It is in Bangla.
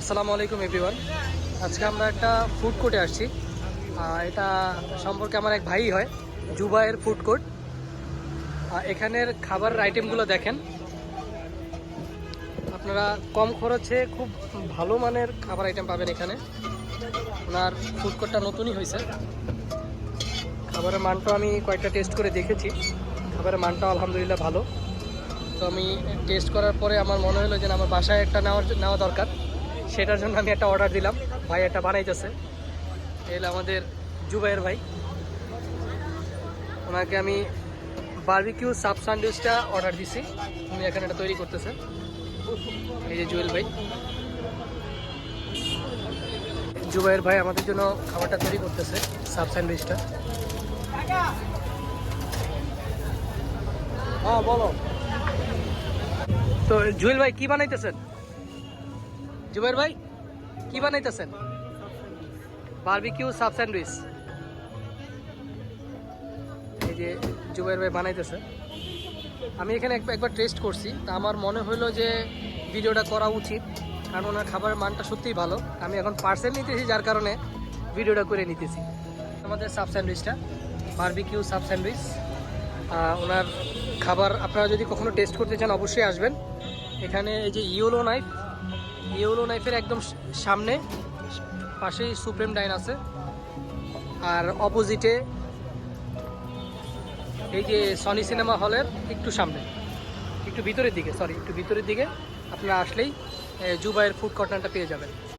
আসসালামু আলাইকুম এভরিওয়ান। আজকে আমরা একটা ফুড কোর্টে আসছি। এটা সম্পর্কে আমার এক ভাই হয়, জুবায়ের ফুড কোর্ট। এখানের খাবারের আইটেমগুলো দেখেন, আপনারা কম খরচে খুব ভালো মানের খাবার আইটেম পাবেন এখানে। ওনার ফুড কোর্টটা নতুনই হয়েছে। খাবারের মানটাও আমি কয়েকটা টেস্ট করে দেখেছি, খাবারের মানটাও আলহামদুলিল্লাহ ভালো। তো আমি টেস্ট করার পরে আমার মনে হলো যে আমার বাসায় একটা নেওয়া দরকার। সেটার জন্য আমি একটা অর্ডার দিলাম, ভাই এটা বানাইতেছে। এলে আমাদের জুবাইর ভাই, ওনাকে আমি বারবিকিউ সাব স্যান্ডউইচটা অর্ডার দিছি, উনি এখানে এটা তৈরি করতেছে। এই যে জুয়েল ভাই, জুবাইর ভাই আমাদের জন্য খাবারটা তৈরি করতেছে, সাব স্যান্ডউইচটা। হ্যাঁ বলো। তো জুয়েল ভাই কি বানাইতেছেন? জুবাইর ভাই কি বানাইতেছেন? Barbecue sub sandwich. এই যে জুবাইর ভাই বানাইতেছে। আমি এখানে একবার টেস্ট করছি, তা আমার মনে হলো যে ভিডিওটা করা উচিত, কারণ ওনার খাবারের মানটা সত্যিই ভালো। আমি এখন পার্সেল নিতেছি, যার কারণে ভিডিওটা করে নিতেছি। আমাদের সাব স্যান্ডউইচটা বারবিকিউ সাব স্যান্ডউইচ। ওনার খাবার আপনারা যদি কখনো টেস্ট করতে চান অবশ্যই আসবেন এখানে। এই যে ইয়েলো নাইফের একদম সামনে পাশেই সুপ্রিম ডাইন আছে, আর অপোজিটে এই যে সনি সিনেমা হলের একটু সামনে, একটু ভিতরের দিকে আপনারা আসলেই জুবাইয়ের ফুড কর্নারটা পেয়ে যাবেন।